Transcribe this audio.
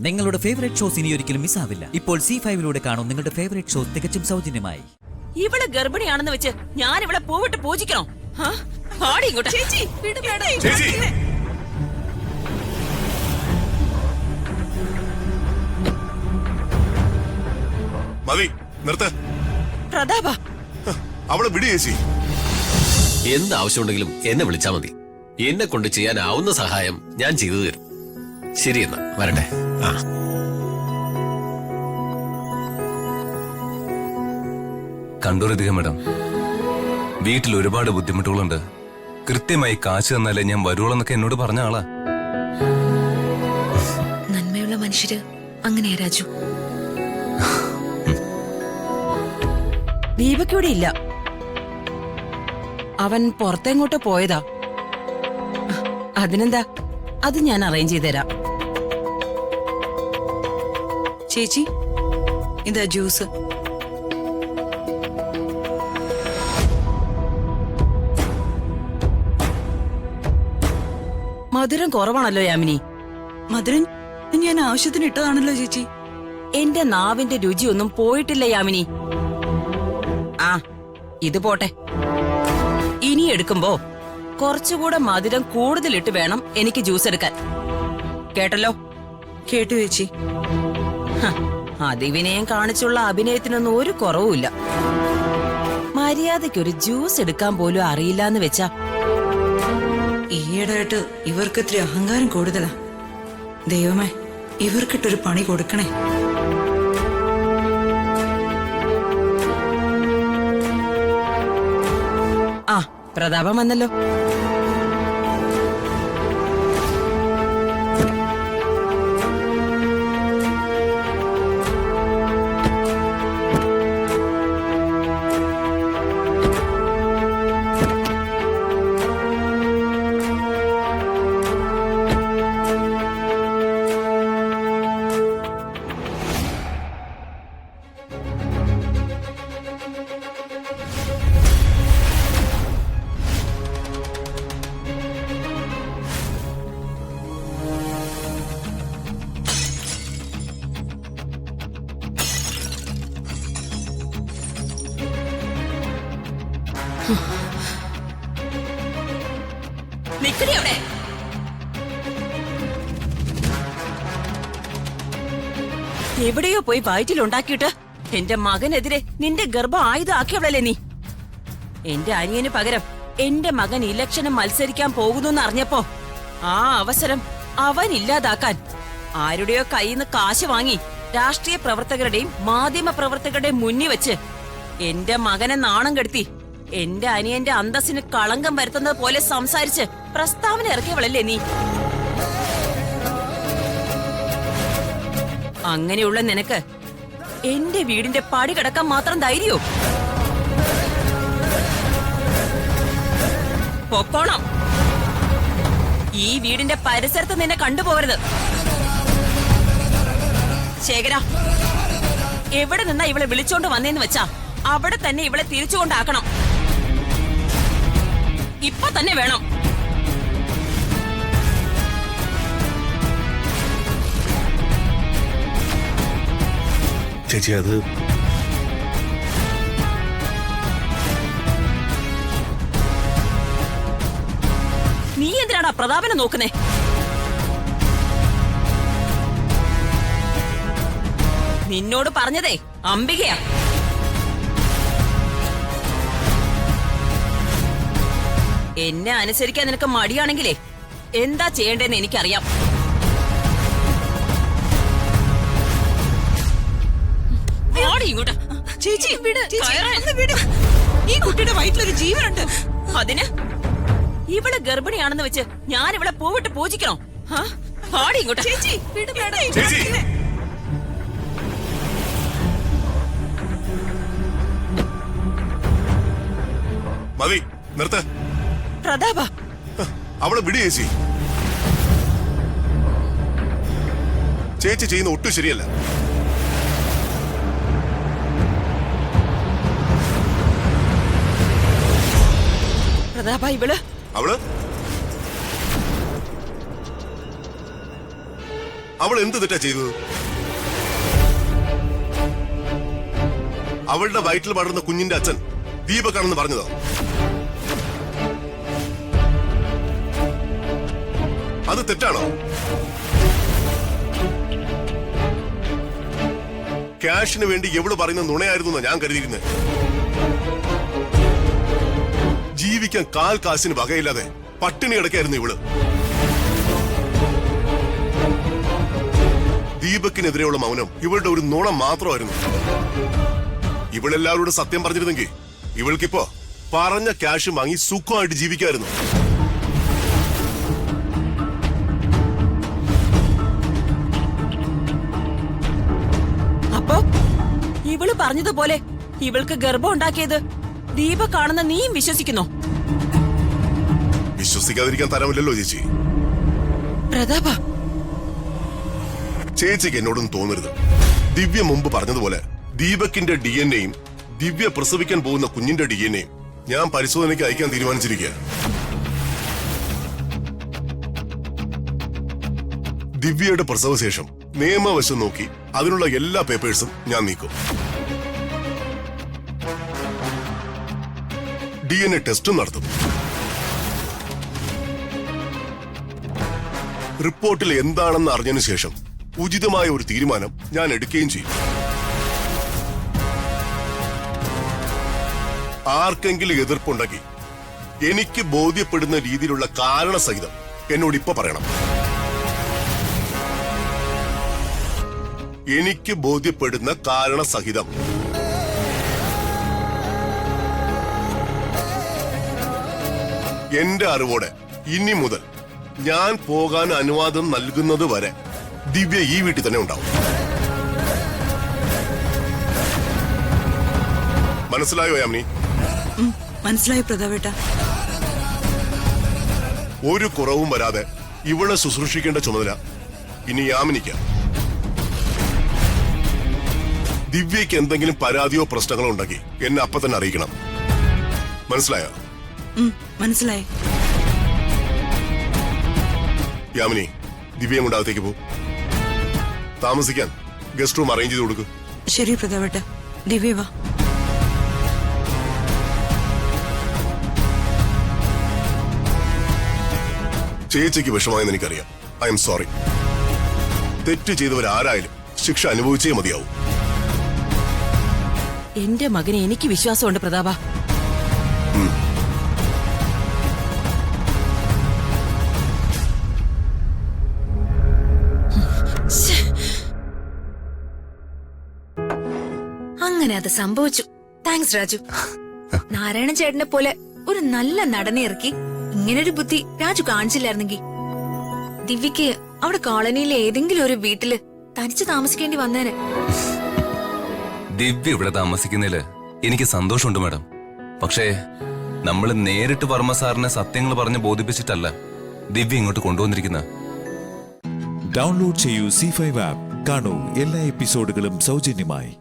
നിങ്ങളുടെ favourite shows ഇനി ഒരിക്കലും മിസ്സാവില്ല. ഇപ്പോൾ C5 കാണും നിങ്ങളുടെ ഫേവറേറ്റ് ഷോസ് തികച്ചും സൗജന്യമായി. ഇവള് ഗർഭിണിയാണെന്ന് വെച്ച് ഞാൻ ഇവളെ പൂവിട്ട് പൂജിക്കണോ? ചേച്ചി മതി നിർത്ത്. പ്രതാപ അവളെ വിടി ചേച്ചി. എന്താവശ്യമുണ്ടെങ്കിലും എന്നെ വിളിച്ചാ മതി. എന്നെ കൊണ്ട് ചെയ്യാനാവുന്ന സഹായം ഞാൻ ചെയ്തു തരും. ശരി എന്നാ വരട്ടെ. കണ്ടു രതിക മാഡം, വീട്ടിൽ ഒരുപാട് ബുദ്ധിമുട്ടുകളുണ്ട്. കൃത്യമായി കാശ് തന്നാലേ ഞാൻ വരുവോളെന്നൊക്കെ എന്നോട് പറഞ്ഞ ആളാ. നന്മയുള്ള മനുഷ്യര് അങ്ങനെയാ രാജു. ദീപക്കിവിടെ ഇല്ല. അവൻ പുറത്തെങ്ങോട്ട് പോയതാ. അതിനെന്താ, അത് ഞാൻ അറേഞ്ച് ചെയ്തുതരാം. ചേച്ചി ഇതാ ജ്യൂസ്. മധുരം കുറവാണല്ലോ യാമിനി. മധുരൻ ഞാൻ ആവശ്യത്തിന് ഇട്ടതാണല്ലോ ചേച്ചി. എന്റെ നാവിന്റെ രുചിയൊന്നും പോയിട്ടില്ല യാമിനി. ആ ഇത് പോട്ടെ. ഇനി എടുക്കുമ്പോ കുറച്ചുകൂടെ മധുരം കൂടുതലിട്ട് വേണം എനിക്ക് ജ്യൂസ് എടുക്കാൻ. കേട്ടല്ലോ? കേട്ടു ചേച്ചി. അതിവിനയം കാണിച്ചുള്ള അഭിനയത്തിനൊന്നും ഒരു കുറവുമില്ല. മര്യാദയ്ക്കൊരു ജ്യൂസ് എടുക്കാൻ പോലും അറിയില്ലാന്ന് വെച്ചാ. ഈയിടെയായിട്ട് ഇവർക്ക് ഇത്തിരി അഹങ്കാരം കൂടുതലാ. ദൈവമേ, ഇവർക്കിട്ടൊരു പണി കൊടുക്കണേ. ആ പ്രതാപം വന്നല്ലോ. നിക്കടി അവിടെ. എവിടെയോ പോയി വയറ്റിലുണ്ടാക്കിയിട്ട് എന്റെ മകനെതിരെ നിന്റെ ഗർഭം ആയുധമാക്കിയവളല്ലേ നീ. എന്റെ അനിയന് പകരം എന്റെ മകൻ ഇലക്ഷന് മത്സരിക്കാൻ പോകുന്നു അറിഞ്ഞപ്പോ ആ അവസരം അവൻ ഇല്ലാതാക്കാൻ ആരുടെയോ കയ്യിന്ന് കാശ് വാങ്ങി രാഷ്ട്രീയ പ്രവർത്തകരുടെയും മാധ്യമ പ്രവർത്തകരുടെയും മുന്നിൽ വെച്ച് എന്റെ മകനെ നാണം കെടുത്തി എന്റെ അനിയന്റെ അന്തസ്സിന് കളങ്കം വരുത്തുന്നത് പോലെ സംസാരിച്ച് പ്രസ്താവന ഇറക്കിയവളല്ലേ നീ. അങ്ങനെയുള്ള നിനക്ക് എന്റെ വീടിന്റെ പടി കിടക്കാൻ മാത്രം ധൈര്യോ? പൊക്കോണം. ഈ വീടിന്റെ പരിസരത്ത് നിന്നെ കണ്ടുപോകരുത്. ശേഖര, എവിടെ നിന്നാ ഇവളെ വിളിച്ചോണ്ട് വന്നേന്ന് വെച്ചാ അവിടെ തന്നെ ഇവളെ തിരിച്ചുകൊണ്ടാക്കണം. ഇപ്പൊ തന്നെ വേണം. ചേച്ചി അത് നീ എന്തിനാടാ പ്രതാപനെ നോക്കുന്നേ? നിന്നോട് പറഞ്ഞതേ അംബികയാ. എന്നെ അനുസരിക്കാൻ നിനക്ക് മടിയാണെങ്കിലേ എന്താ ചെയ്യേണ്ടതെന്ന് എനിക്കറിയാം. ഇങ്ങോട്ട് ചേച്ചി വിട്. ഈ കുട്ടിയുടെ വയറ്റിലൊരു ജീവനുണ്ട്. അതിന് ഇവള് ഗർഭിണിയാണെന്ന് വെച്ച് ഞാൻ ഇവളെ പൂവിട്ട് പൂജിക്കണോ? ഇങ്ങോട്ട് ചേച്ചി വിട്. ചേച്ചി മതി നിർത്ത്. പ്രതാപ അവളെ വിടി ചേച്ചി. ചേച്ചി ചെയ്യുന്ന ഒട്ടും ശരിയല്ല. പ്രതാപ ഇവള് അവള് അവൾ എന്ത് തെറ്റാ ചെയ്തത്? അവളുടെ വയറ്റിൽ വളർന്ന കുഞ്ഞിന്റെ അച്ഛൻ ദീപകാണെന്ന് പറഞ്ഞതോ? അത് തെറ്റാണോ? ക്യാഷിന് വേണ്ടി എവള് പറയുന്ന നുണയായിരുന്നു ഞാൻ കരുതിയിരുന്നത്. ജീവിക്കാൻ കാൽ കാശിന് വകയില്ലാതെ പട്ടിണി കിടക്കായിരുന്നു ഇവള്. ദീപക്കിനെതിരെയുള്ള മൗനം ഇവളുടെ ഒരു നുണ മാത്രമായിരുന്നു. ഇവളെല്ലാവരോടും സത്യം പറഞ്ഞിരുന്നെങ്കിൽ ഇവൾക്കിപ്പോ പറഞ്ഞ ക്യാഷ് വാങ്ങി സുഖമായിട്ട് ജീവിക്കായിരുന്നു. അപ്പോ ഇവള് പറഞ്ഞതുപോലെ ഇവൾക്ക് ഗർഭം ഉണ്ടാക്കിയത് ദീപകാണെന്ന് നീയും വിശ്വസിക്കുന്നോ? വിശ്വസിക്കാതിരിക്കാൻ തരമില്ലല്ലോ ചേച്ചി. പ്രതാപ, ചേച്ചിക്ക് എന്നോടൊന്നും തോന്നരുത്. ദിവ്യ മുമ്പ് പറഞ്ഞതുപോലെ ദീപകിന്റെ DNA-യും ദിവ്യ പ്രസവിക്കാൻ പോകുന്ന കുഞ്ഞിന്റെ DNA-യും ഞാൻ പരിശോധനയ്ക്ക് അയക്കാൻ തീരുമാനിച്ചിരിക്കുക. ദിവ്യയുടെ പ്രസവശേഷം നിയമവശം നോക്കി അതിനുള്ള എല്ലാ പേപ്പേഴ്സും ഞാൻ നീക്കും. DNA ടെസ്റ്റും നടത്തും. റിപ്പോർട്ടിൽ എന്താണെന്ന് അറിഞ്ഞതിനു ശേഷം ഉചിതമായ ഒരു തീരുമാനം ഞാൻ എടുക്കുകയും ചെയ്യും. ആർക്കെങ്കിലും എതിർപ്പുണ്ടെങ്കിൽ എനിക്ക് ബോധ്യപ്പെടുന്ന രീതിയിലുള്ള കാരണസഹിതം എന്നോട് ഇപ്പൊ പറയണം. എനിക്ക് ബോധ്യപ്പെടുന്ന കാരണസഹിതം. എന്റെ അറിവോടെ ഇനി മുതൽ ഞാൻ പോകാൻ അനുവാദം നൽകുന്നത് വരെ ദിവ്യ ഈ വീട്ടിൽ തന്നെ ഉണ്ടാവും. മനസ്സിലായോ യാമിനി? മനസ്സിലായി പ്രതാപേട്ട. ഒരു കുറവും വരാതെ ഇവളെ ശുശ്രൂഷിക്കേണ്ട ചുമതല ഇനി യാമിനിക്ക. ദിവ്യയ്ക്ക് എന്തെങ്കിലും പരാതിയോ പ്രശ്നങ്ങളോ ഉണ്ടെങ്കിൽ എന്നെ അപ്പൊ തന്നെ അറിയിക്കണം. മനസ്സിലായോ? മനസ്സിലായി. യാമിനി, ദിവ്യയും കൊണ്ട് അകത്തേക്ക് പോ. താമസിക്കാൻ ഗസ്റ്റ് റൂം അറേഞ്ച് ചെയ്ത് കൊടുക്കൂ. ശരി പ്രതാപേട്ട. ദിവ്യ വാ. ചേച്ചിക്ക് വിഷമായെന്ന് എനിക്കറിയാം. I am sorry. തെറ്റ് ചെയ്തവരാരായാലും ശിക്ഷ അനുഭവിച്ചേ മതിയാവും. എന്റെ മകനെ എനിക്ക് വിശ്വാസമുണ്ട് പ്രതാപ. അങ്ങനെ അത് സംഭവിച്ചു. താങ്ക്സ് രാജു. നാരായണ ചേട്ടനെ പോലെ ഒരു നല്ല നടനെ ഇറക്കി ഇങ്ങനൊരു ബുദ്ധി രാജു കാണിച്ചില്ലായിരുന്നെങ്കിൽ ദിവ്യക്ക് അവിടെ കോളനിയിലെ ഏതെങ്കിലും ഒരു വീട്ടില് തനിച്ച് താമസിക്കേണ്ടി വന്നേനെ. ദിവ്യ ഇവിടെ താമസിക്കുന്നതില് എനിക്ക് സന്തോഷമുണ്ട് മാഡം. പക്ഷേ നമ്മൾ നേരിട്ട് വർമ്മ സാറിനെ സത്യങ്ങൾ പറഞ്ഞ് ബോധിപ്പിച്ചിട്ടല്ല ദിവ്യ ഇങ്ങോട്ട് കൊണ്ടുവന്നിരിക്കുന്നത്. ഡൗൺലോഡ് ചെയ്യൂ C5 ആപ്പ്. കാണൂ എല്ലാ എപ്പിസോഡുകളും സൗജന്യമായി.